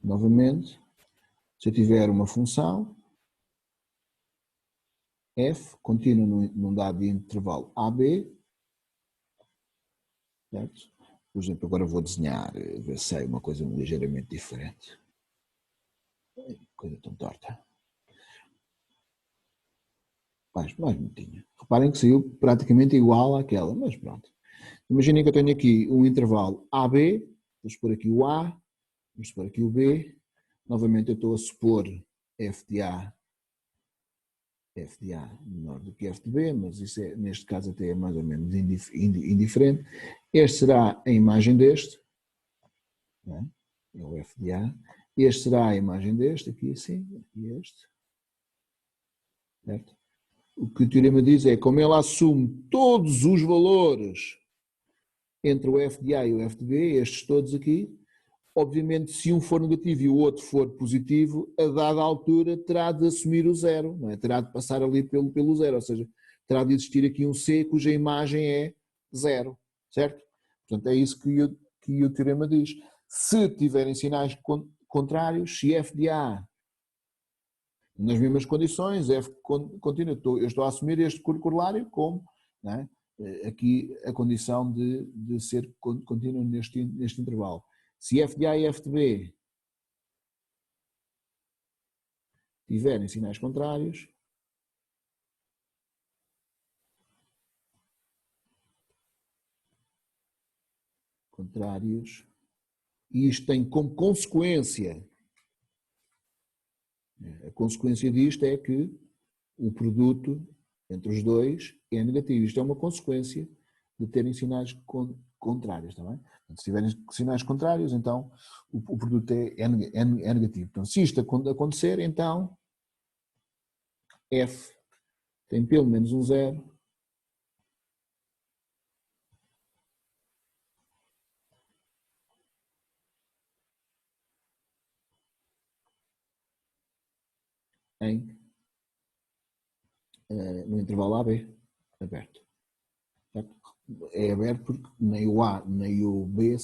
novamente, se eu tiver uma função f contínua num dado intervalo AB, certo? Por exemplo, agora vou desenhar, ver se sai uma coisa ligeiramente diferente. Coisa tão torta. Mais bonitinha. Reparem que saiu praticamente igual àquela, mas pronto. Imaginem que eu tenho aqui um intervalo AB, vamos supor aqui o A, vamos supor aqui o B, novamente eu estou a supor f de A menor do que f de B, mas isso neste caso até é mais ou menos indiferente. Este será a imagem deste, não é? É o f de A. Este será a imagem deste, aqui assim, aqui este. Certo? O que o teorema diz é, como ele assume todos os valores entre o f de A e o f de B, estes todos aqui, obviamente se um for negativo e o outro for positivo, a dada altura terá de assumir o zero, não é? Terá de passar ali pelo zero, ou seja, terá de existir aqui um C cuja imagem é zero, certo? Portanto, é isso que o teorema diz. Se tiverem sinais contrários, se f de A nas mesmas condições, f contínua, eu estou a assumir este corolário como, não é? Aqui a condição de ser contínuo neste intervalo. Se f de A e f de B tiverem sinais contrários, e isto tem como consequência, a consequência disto é que o produto entre os dois é negativo. Isto é uma consequência de terem sinais contrárias, está bem? Portanto, se tiverem sinais contrários, então o produto é negativo. Então, se isto acontecer, então F tem pelo menos um zero no intervalo AB aberto. Certo? É aberto porque nem o A nem o B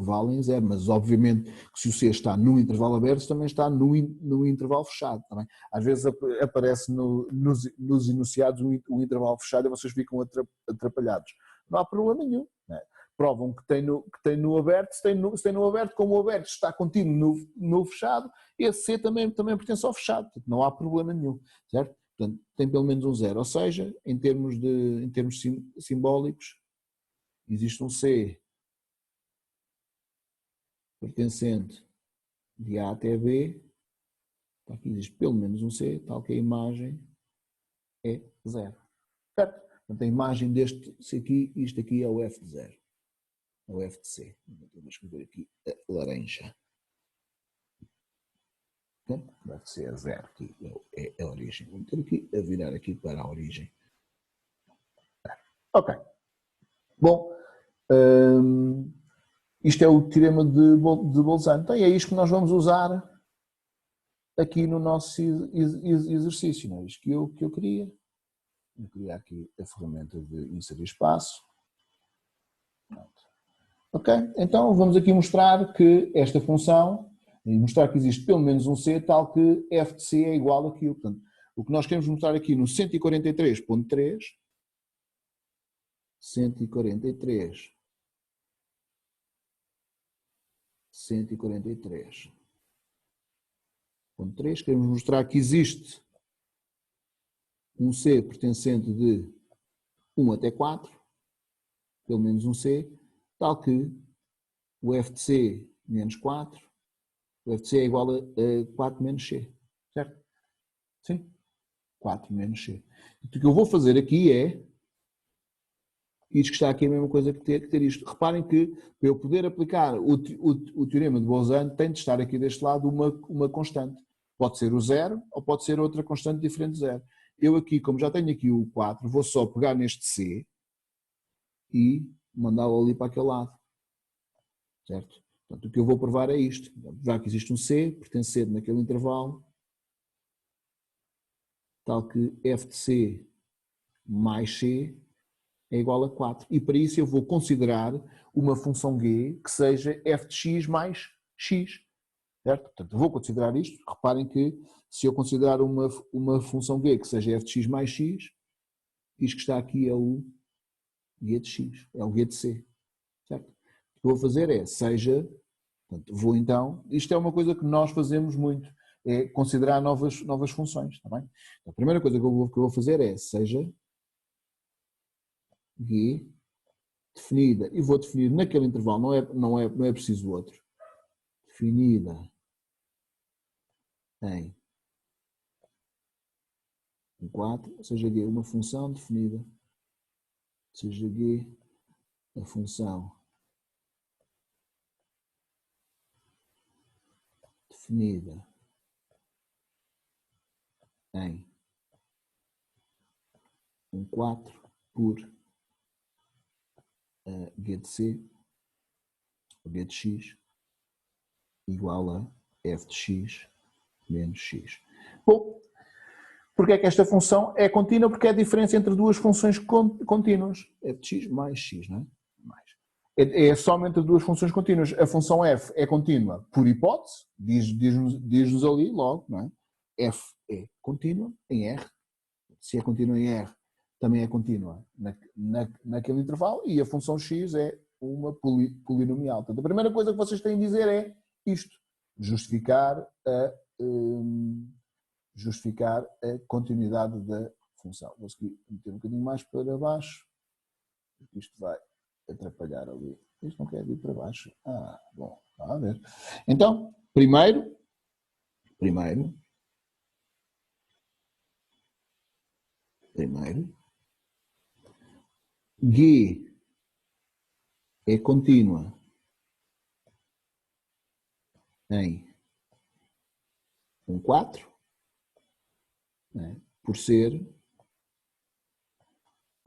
valem zero, mas obviamente que se o C está no intervalo aberto, também está no intervalo fechado. Também. Às vezes aparece nos enunciados o intervalo fechado e vocês ficam atrapalhados. Não há problema nenhum. Né? Provam que tem no aberto, se tem no aberto, como o aberto está contínuo no fechado, esse C também pertence ao fechado, não há problema nenhum, certo? Portanto, tem pelo menos um zero, ou seja, em termos simbólicos, existe um C pertencente de A até B, aqui existe pelo menos um C, tal que a imagem é zero, certo? Portanto, a imagem deste C aqui, isto aqui é o F de zero, é o F de C. Vou escrever aqui a laranja. Vai ser zero aqui, é a origem. Vou ter aqui a virar aqui para a origem. Ok. Bom, isto é o teorema de Bolzano. Então é isto que nós vamos usar aqui no nosso exercício. Não é isto que eu queria. Eu queria aqui a ferramenta de inserir espaço. Pronto. Ok? Então vamos aqui mostrar que esta função, e mostrar que existe pelo menos um C, tal que f de C é igual àquilo. Portanto, o que nós queremos mostrar aqui no 143.3, 143.3, queremos mostrar que existe um C pertencente de 1 até 4, pelo menos um C, tal que o f de C menos 4, o f de C é igual a 4 menos C, certo? Sim? 4 menos C. O que eu vou fazer aqui é, isto que está aqui é a mesma coisa que ter isto. Reparem que, para eu poder aplicar o teorema de Bolzano, tem de estar aqui deste lado uma constante. Pode ser o zero ou pode ser outra constante diferente de zero. Eu aqui, como já tenho aqui o 4, vou só pegar neste C e mandá-lo ali para aquele lado. Certo? Portanto, o que eu vou provar é isto. Já que existe um C pertencente naquele intervalo, tal que f de C mais C é igual a 4. E para isso eu vou considerar uma função g que seja f de x mais x. Certo? Portanto, vou considerar isto. Reparem que se eu considerar uma função g que seja f de x mais x, isto que está aqui é o g de x, é o g de c. Certo? O que vou fazer é, seja, portanto, vou então, isto é uma coisa que nós fazemos muito, é considerar novas funções, está bem? Então, a primeira coisa que eu vou fazer é, seja g definida, e vou definir naquele intervalo, não é preciso outro, definida em 4, seja g uma função definida, seja g a função definida em 4 por g de c, g de x, igual a f de x menos x. Bom, porque é que esta função é contínua? Porque é a diferença entre duas funções contínuas. F de x mais x, não é? É só entre duas funções contínuas. A função f é contínua por hipótese, diz-nos ali logo, não é? F é contínua em R. Se é contínua em R, também é contínua naquele intervalo, e a função x é uma polinomial. Portanto, a primeira coisa que vocês têm de dizer é isto, justificar a continuidade da função. Vou meter um bocadinho mais para baixo, porque isto vai atrapalhar ali. Isto não quer vir para baixo. Bom, vamos a ver. Então, primeiro, G é contínua em um 4, né, por ser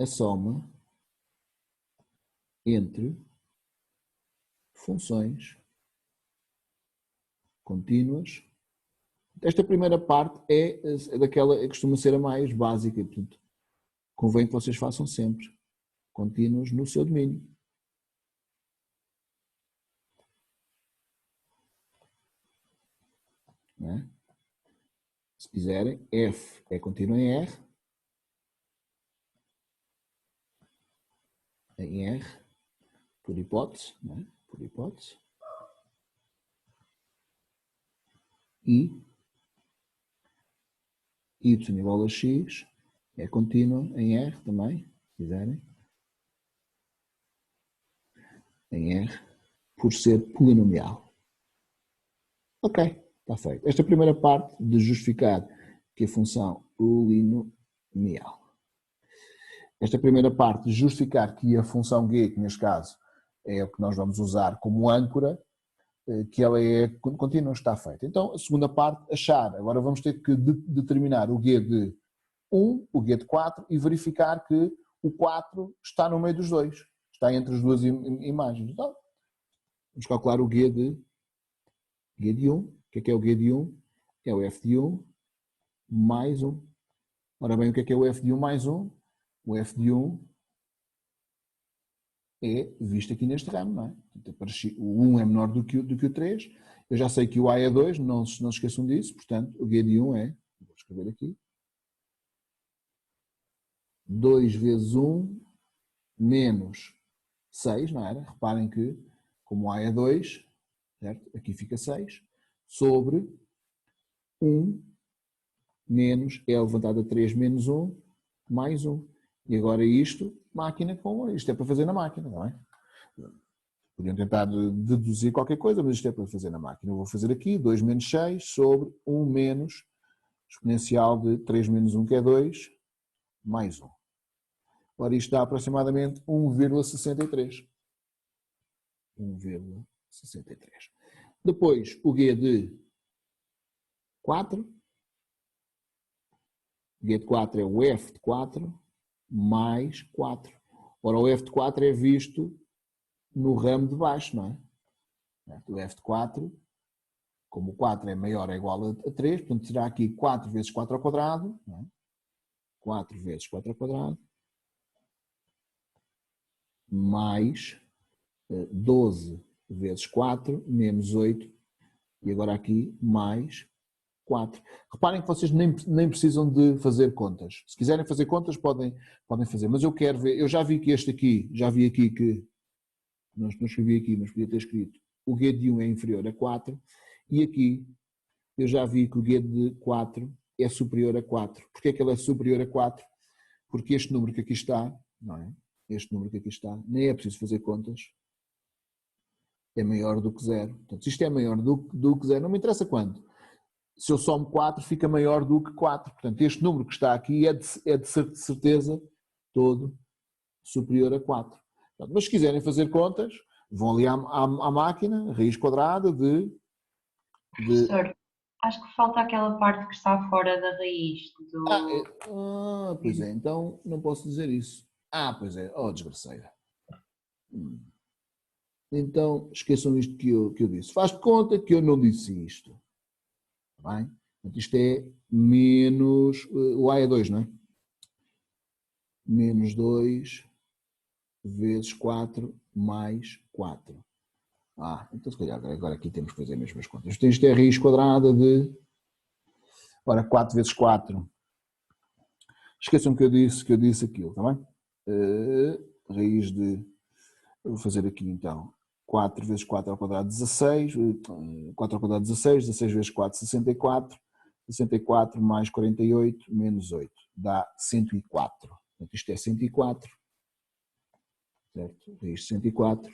a soma entre funções contínuas. Esta primeira parte é daquela que costuma ser a mais básica e, portanto, convém que vocês façam sempre contínuas no seu domínio. Não é? Se quiserem, F é contínuo em R, por hipótese, não é? Por hipótese, e y igual a x é contínua em R também, se quiserem, em R, por ser polinomial. Ok, está feito. Esta primeira parte de justificar que a função polinomial. Esta primeira parte de justificar que a função g, que neste caso é o que nós vamos usar como âncora, que ela é contínua, está feita. Então, a segunda parte, achar. Agora vamos ter que determinar o g de 1, o g de 4 e verificar que o 4 está no meio dos dois. Está entre as duas imagens. Então, vamos calcular o g de 1. O que é o g de 1? É o f de 1 mais 1. Ora bem, o que é o f de 1 mais 1? O f de 1 é visto aqui neste ramo, não é? O 1 é menor do que o 3. Eu já sei que o A é 2, não se esqueçam disso. Portanto, o g de 1 é, vou escrever aqui, 2 vezes 1 menos 6, não era? Reparem que, como o A é 2, certo? Aqui fica 6, sobre 1 menos, é levantado a 3 menos 1, mais 1. E agora isto, máquina com, isto é para fazer na máquina, não é? Podiam tentar deduzir qualquer coisa, mas isto é para fazer na máquina. Eu vou fazer aqui 2 menos 6 sobre 1 menos exponencial de 3 menos 1, que é 2, mais 1. Ora, isto dá aproximadamente 1,63. 1,63. Depois, o g de 4. O g de 4 é o f de 4 mais 4. Ora, o f de 4 é visto no ramo de baixo, não é? O f de 4, como o 4 é maior ou igual a 3, portanto será aqui 4 vezes 4 ao quadrado, não é? 4 vezes 4 ao quadrado, mais 12 vezes 4, menos 8, e agora aqui mais 4. Reparem que vocês nem precisam de fazer contas. Se quiserem fazer contas, podem fazer, mas eu quero ver, eu já vi que este aqui, já vi aqui que, não escrevi aqui, mas podia ter escrito, o g de 1 é inferior a 4, e aqui eu já vi que o g de 4 é superior a 4. Porquê é que ele é superior a 4? Porque este número que aqui está, não é? Este número que aqui está, nem é preciso fazer contas, é maior do que 0. Portanto, se isto é maior do que 0, não me interessa quanto. Se eu somo 4, fica maior do que 4. Portanto, este número que está aqui é de certeza todo superior a 4. Portanto, mas se quiserem fazer contas, vão ali à máquina, raiz quadrada de... Professor, acho que falta aquela parte que está fora da raiz. Pois é, então não posso dizer isso. Pois é, desgraceira. Então, esqueçam isto que eu disse. Faz de conta que eu não disse isto. Bem? Isto é menos, o A é 2, não é? Menos 2 vezes 4 mais 4. Então se calhar agora aqui temos que fazer as mesmas contas. Isto é a raiz quadrada de, ora, 4 vezes 4. Esqueçam que eu disse aquilo, está bem? Raiz de, vou fazer aqui então, 4 vezes 4 ao quadrado 16, 4 ao quadrado 16, 16 vezes 4, 64, 64 mais 48 menos 8, dá 104. Portanto, isto é 104, certo? Raiz de 104,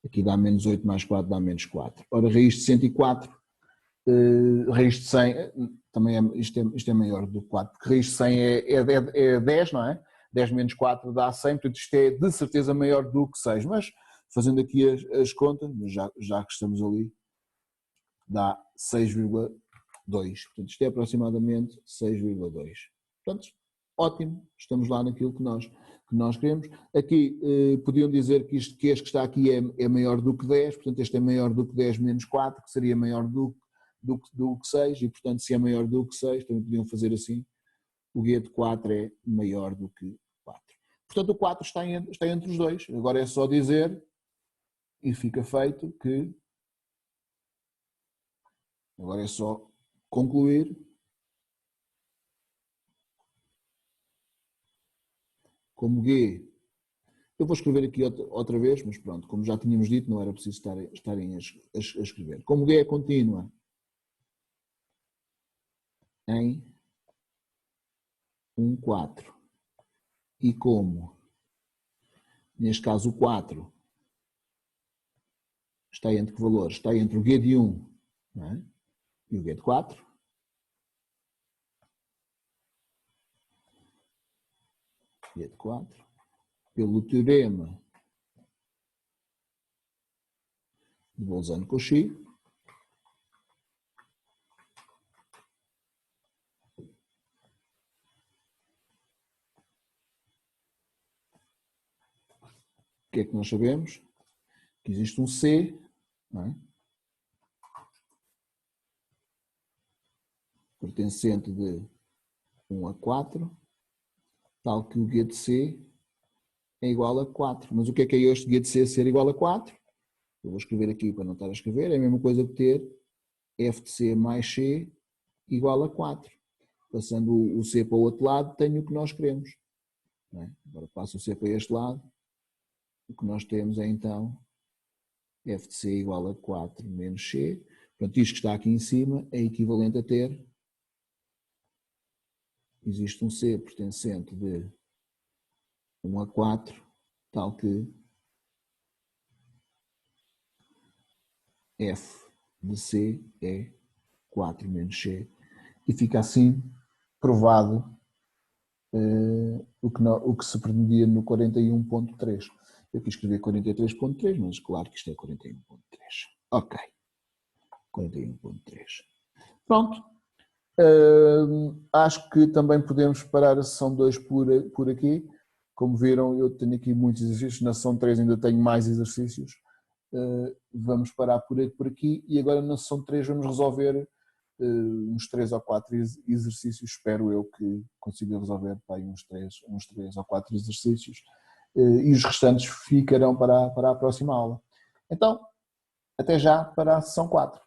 aqui dá menos 8 mais 4 dá menos 4. Ora, raiz de 104, raiz de 100, também isto é maior do que 4, porque raiz de 100 é 10, não é? 10 menos 4 dá 100, portanto isto é de certeza maior do que 6, mas fazendo aqui as contas, já que estamos ali, dá 6,2, portanto isto é aproximadamente 6,2. Portanto, ótimo, estamos lá naquilo que nós queremos. Aqui podiam dizer que este que está aqui é maior do que 10, portanto este é maior do que 10 menos 4, que seria maior do que 6, e portanto se é maior do que 6, também podiam fazer assim, o guia de 4 é maior do que 4. Portanto o 4 está entre os dois, agora é só dizer, e fica feito que, agora é só concluir, como G, eu vou escrever aqui outra vez, mas pronto, como já tínhamos dito, não era preciso estarem a escrever. Como G é contínua em 1, 4, e como, neste caso o 4, está entre que valores? Está entre o G de 1, não é? E o G de 4, G de 4, pelo teorema de Bolzano-Cauchy, o que é que nós sabemos? Que existe um C, não é? Pertencente de 1 a 4, tal que o G de C é igual a 4. Mas o que é este G de C ser igual a 4? Eu vou escrever aqui para não estar a escrever, é a mesma coisa que ter F de C mais C igual a 4. Passando o C para o outro lado, tenho o que nós queremos. Não é? Agora passo o C para este lado, o que nós temos é então F de C igual a 4 menos C. Portanto, isto que está aqui em cima é equivalente a ter, existe um C pertencente de 1 a 4, tal que F de C é 4 menos C. E fica assim provado o que se pretendia no 41.3. Eu quis escrever 43.3, mas claro que isto é 41.3. Ok. 41.3. Pronto. Acho que também podemos parar a sessão 2 por aqui. Como viram, eu tenho aqui muitos exercícios, na sessão 3 ainda tenho mais exercícios. Vamos parar por aqui e agora na sessão 3 vamos resolver uns 3 ou 4 exercícios, espero eu que consiga resolver para aí uns 3 ou 4 exercícios e os restantes ficarão para a próxima aula. Então, até já para a sessão 4.